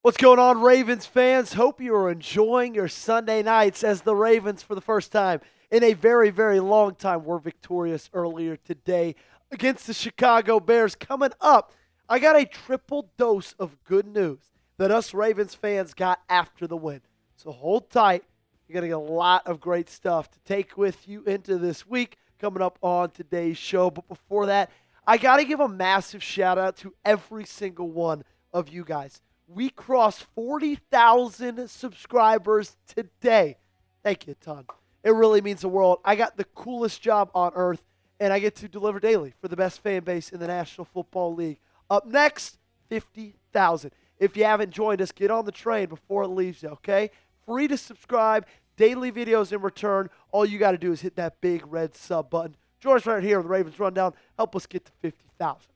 What's going on, Ravens fans? Hope you are enjoying your Sunday nights as the Ravens, for the first time in a very, very long time, were victorious earlier today against the Chicago Bears. Coming up, I got a triple dose of good news that us Ravens fans got after the win. So hold tight. You're going to get a lot of great stuff to take with you into this week coming up on today's show. But before that, I got to give a massive shout out to every single one of you guys. We crossed 40,000 subscribers today. Thank you a ton. It really means the world. I got the coolest job on earth, and I get to deliver daily for the best fan base in the National Football League. Up next, 50,000. If you haven't joined us, get on the train before it leaves you, okay? Free to subscribe, daily videos in return. All you got to do is hit that big red sub button. Join us right here on the Ravens Rundown. Help us get to 50,000.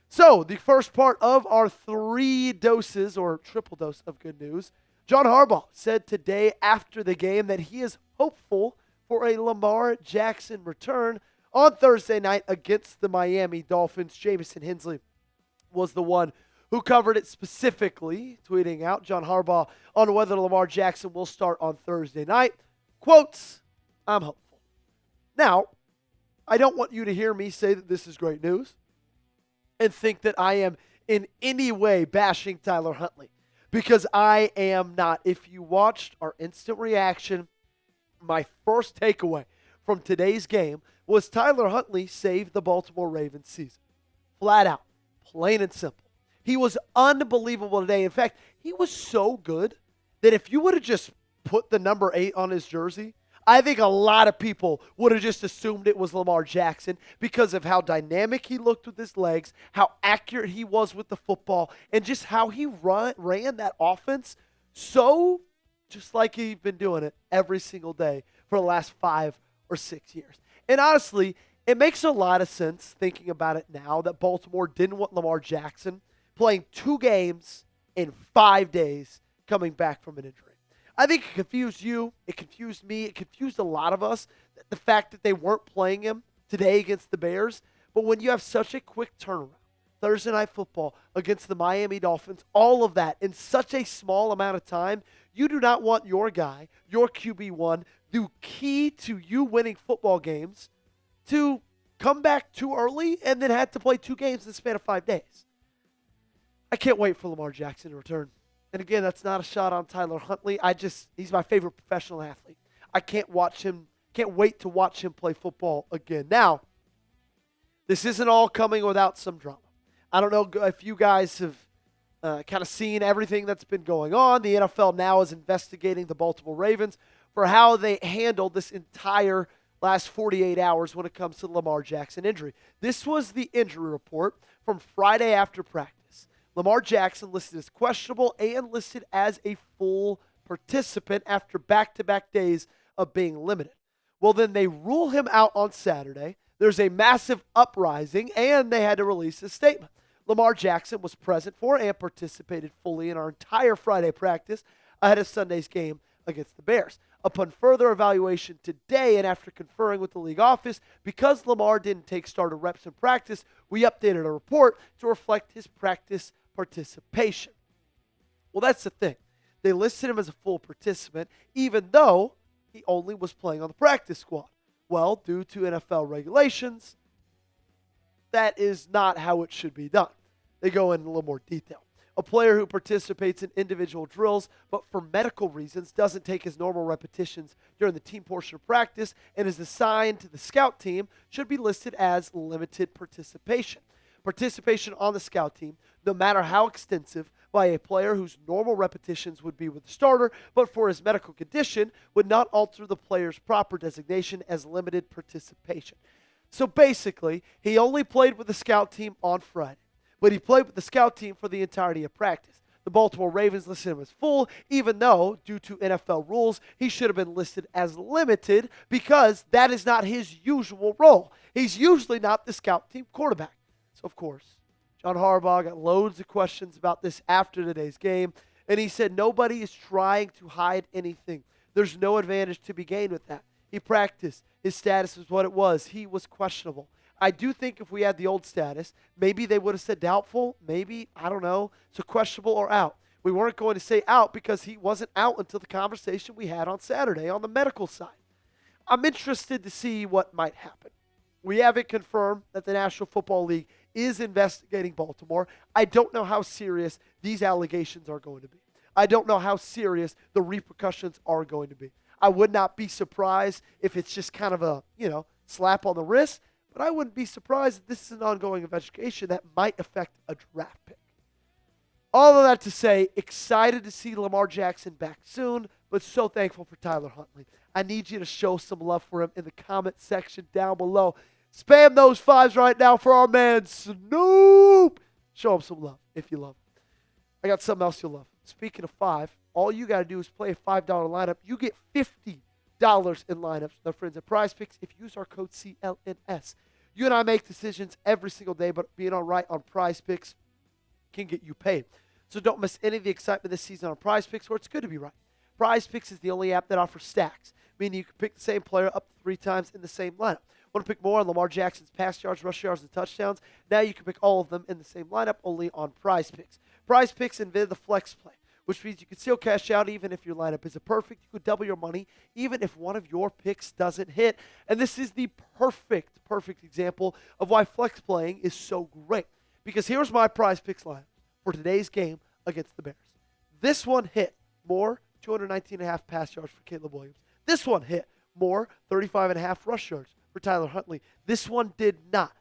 So, the first part of our 3 doses, or triple dose of good news, John Harbaugh said today after the game that he is hopeful for a Lamar Jackson return on Thursday night against the Miami Dolphins. Jamison Hensley was the one who covered it specifically, tweeting out John Harbaugh on whether Lamar Jackson will start on Thursday night. Quotes, "I'm hopeful." Now, I don't want you to hear me say that this is great news and think that I am in any way bashing Tyler Huntley, because I am not. If you watched our instant reaction, my first takeaway from today's game was Tyler Huntley saved the Baltimore Ravens season. Flat out. Plain and simple. He was unbelievable today. In fact, he was so good that if you would have just put the number 8 on his jersey, I think a lot of people would have just assumed it was Lamar Jackson because of how dynamic he looked with his legs, how accurate he was with the football, and just how he ran that offense so just like he'd been doing it every single day for the last 5 or 6 years. And honestly, it makes a lot of sense thinking about it now that Baltimore didn't want Lamar Jackson playing 2 games in 5 days coming back from an injury. I think it confused you, it confused me, it confused a lot of us, the fact that they weren't playing him today against the Bears. But when you have such a quick turnaround, Thursday Night Football against the Miami Dolphins, all of that in such a small amount of time, you do not want your guy, your QB1, the key to you winning football games, to come back too early and then had to play 2 games in the span of 5 days. I can't wait for Lamar Jackson to return. And again, that's not a shot on Tyler Huntley. He's my favorite professional athlete. I can't wait to watch him play football again. Now, this isn't all coming without some drama. I don't know if you guys have kind of seen everything that's been going on. The NFL now is investigating the Baltimore Ravens for how they handled this entire last 48 hours when it comes to the Lamar Jackson injury. This was the injury report from Friday after practice. Lamar Jackson listed as questionable and listed as a full participant after back-to-back days of being limited. Well, then they rule him out on Saturday. There's a massive uprising, and they had to release a statement. Lamar Jackson was present for and participated fully in our entire Friday practice ahead of Sunday's game against the Bears. Upon further evaluation today and after conferring with the league office, because Lamar didn't take starter reps in practice, we updated a report to reflect his practice participation. Well, that's the thing. They listed him as a full participant, even though he only was playing on the practice squad. Well, due to NFL regulations, that is not how it should be done. They go in a little more detail. A player who participates in individual drills, but for medical reasons doesn't take his normal repetitions during the team portion of practice and is assigned to the scout team should be listed as limited participation. Participation on the scout team, no matter how extensive, by a player whose normal repetitions would be with the starter, but for his medical condition, would not alter the player's proper designation as limited participation. So basically, he only played with the scout team on Friday, but he played with the scout team for the entirety of practice. The Baltimore Ravens listed him as full, even though, due to NFL rules, he should have been listed as limited because that is not his usual role. He's usually not the scout team quarterback. So, of course, John Harbaugh got loads of questions about this after today's game, and he said nobody is trying to hide anything. There's no advantage to be gained with that. He practiced. His status was what it was. He was questionable. I do think if we had the old status, maybe they would have said doubtful, maybe, I don't know, so questionable or out. We weren't going to say out because he wasn't out until the conversation we had on Saturday on the medical side. I'm interested to see what might happen. We haven't confirmed that the National Football League is investigating Baltimore. I don't know how serious these allegations are going to be. I don't know how serious the repercussions are going to be. I would not be surprised if it's just kind of a, slap on the wrist, but I wouldn't be surprised if this is an ongoing investigation that might affect a draft pick. All of that to say, excited to see Lamar Jackson back soon, but so thankful for Tyler Huntley. I need you to show some love for him in the comment section down below. Spam those fives right now for our man Snoop. Show him some love if you love him. I got something else you'll love. Speaking of five, all you got to do is play a $5 lineup. You get $50 in lineups with our friends at Prize Picks if you use our code CLNS. You and I make decisions every single day, but being all right on Prize Picks can get you paid. So don't miss any of the excitement this season on Prize Picks, where it's good to be right. Prize Picks is the only app that offers stacks, meaning you can pick the same player up to 3 times in the same lineup. Want to pick more on Lamar Jackson's pass yards, rush yards, and touchdowns? Now you can pick all of them in the same lineup, only on Prize Picks. Prize Picks invented the flex play, which means you can still cash out even if your lineup isn't perfect. You could double your money even if one of your picks doesn't hit. And this is the perfect example of why flex playing is so great. Because here's my Prize Picks lineup for today's game against the Bears. This one hit more, 219.5 pass yards for Caleb Williams. This one hit more, 35.5 rush yards for Tyler Huntley. This one did not.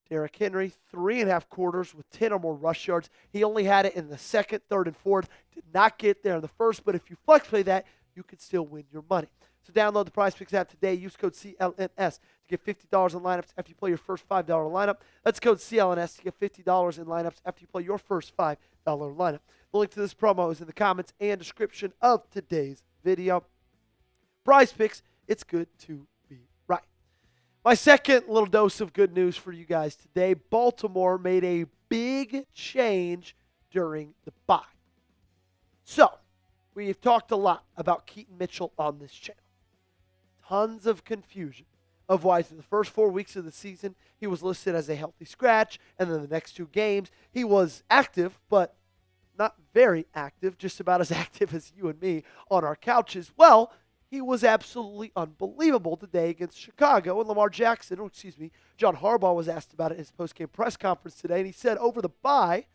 Derrick Henry, 3.5 quarters with 10 or more rush yards. He only had it in the second, third, and fourth. Did not get there in the first, but if you flex play that, you can still win your money. So download the Prize Picks app today. Use code CLNS to get $50 in lineups after you play your first $5 lineup. That's code CLNS to get $50 in lineups after you play your first $5 lineup. The link to this promo is in the comments and description of today's video. Prize Picks, it's good to be right. My second little dose of good news for you guys today. Baltimore made a big change during the bye. So, we've talked a lot about Keaton Mitchell on this channel. Tons of confusion of why through the first 4 weeks of the season he was listed as a healthy scratch, and then the next 2 games he was active, but not very active, just about as active as you and me on our couches. Well, he was absolutely unbelievable today against Chicago. And Lamar Jackson, John Harbaugh was asked about it in his post-game press conference today, and he said over the bye,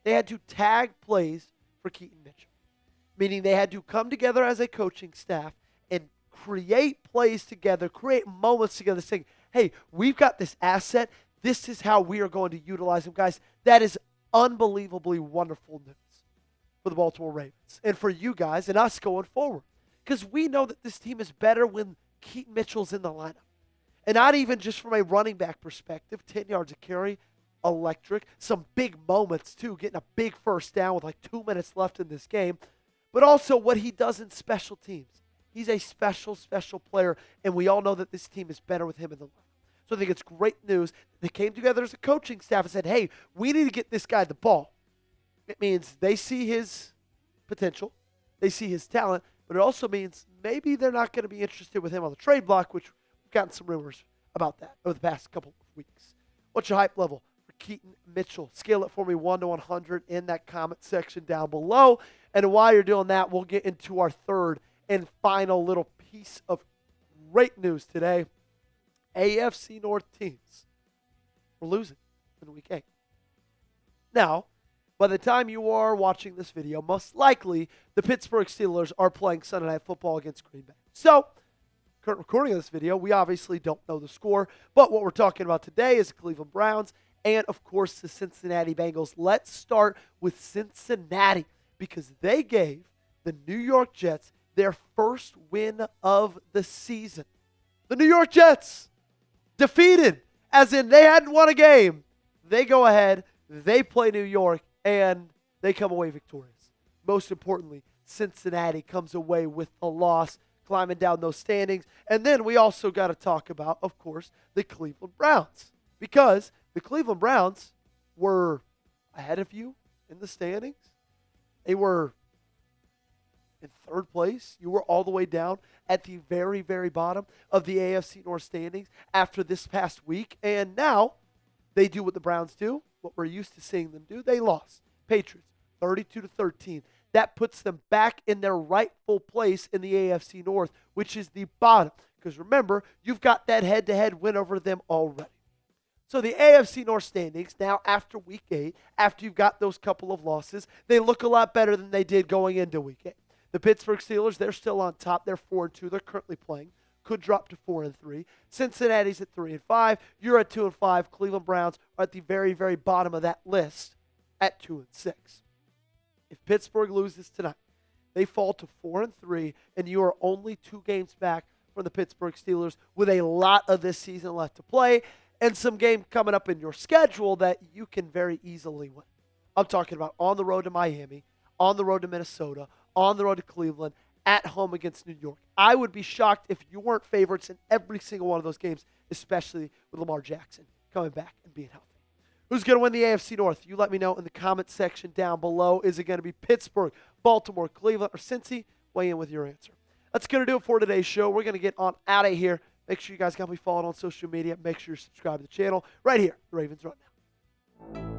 they had to tag plays for Keaton Mitchell, meaning they had to come together as a coaching staff and create plays together, create moments together, saying, hey, we've got this asset. This is how we are going to utilize him. Guys, that is unbelievably wonderful news for the Baltimore Ravens and for you guys and us going forward. Because we know that this team is better when Keaton Mitchell's in the lineup. And not even just from a running back perspective, 10 yards a carry, electric. Some big moments, too, getting a big first down with like 2 minutes left in this game. But also what he does in special teams. He's a special player, and we all know that this team is better with him in the lineup. So I think it's great news. They came together as a coaching staff and said, hey, we need to get this guy the ball. It means they see his potential. They see his talent. But it also means maybe they're not going to be interested with him on the trade block, which we've gotten some rumors about that over the past couple of weeks. What's your hype level for Keaton Mitchell? Scale it for me 1 to 100 in that comment section down below. And while you're doing that, we'll get into our third and final little piece of great news today. AFC North teams were losing in week 8. Now, by the time you are watching this video, most likely the Pittsburgh Steelers are playing Sunday Night Football against Green Bay. So, current recording of this video, we obviously don't know the score, but what we're talking about today is the Cleveland Browns and, of course, the Cincinnati Bengals. Let's start with Cincinnati because they gave the New York Jets their first win of the season. The New York Jets defeated, as in they hadn't won a game. They go ahead, they play New York, and they come away victorious. Most importantly, Cincinnati comes away with a loss, climbing down those standings. And then we also got to talk about, of course, the Cleveland Browns. Because the Cleveland Browns were ahead of you in the standings. They were in third place. You were all the way down at the very, very bottom of the AFC North Standings after this past week. And now they do what the Browns do, what we're used to seeing them do. They lost. Patriots, 32-13. that puts them back in their rightful place in the AFC North, which is the bottom. Because remember, you've got that head-to-head win over them already. So the AFC North standings, now after Week 8, after you've got those couple of losses, they look a lot better than they did going into Week 8. The Pittsburgh Steelers, they're still on top. They're 4-2. They're currently playing. Could drop to 4-3. Cincinnati's at 3-5. You're at 2-5. Cleveland Browns are at the very, very bottom of that list at 2-6. If Pittsburgh loses tonight, they fall to 4-3, and you are only 2 games back from the Pittsburgh Steelers with a lot of this season left to play and some game coming up in your schedule that you can very easily win. I'm talking about on the road to Miami, on the road to Minnesota, on the road to Cleveland, at home against New York. I would be shocked if you weren't favorites in every single one of those games, especially with Lamar Jackson coming back and being healthy. Who's going to win the AFC North? You let me know in the comment section down below. Is it going to be Pittsburgh, Baltimore, Cleveland, or Cincy? Weigh in with your answer. That's going to do it for today's show. We're going to get on out of here. Make sure you guys got me followed on social media. Make sure you subscribe to the channel right here, the Ravens Rundown.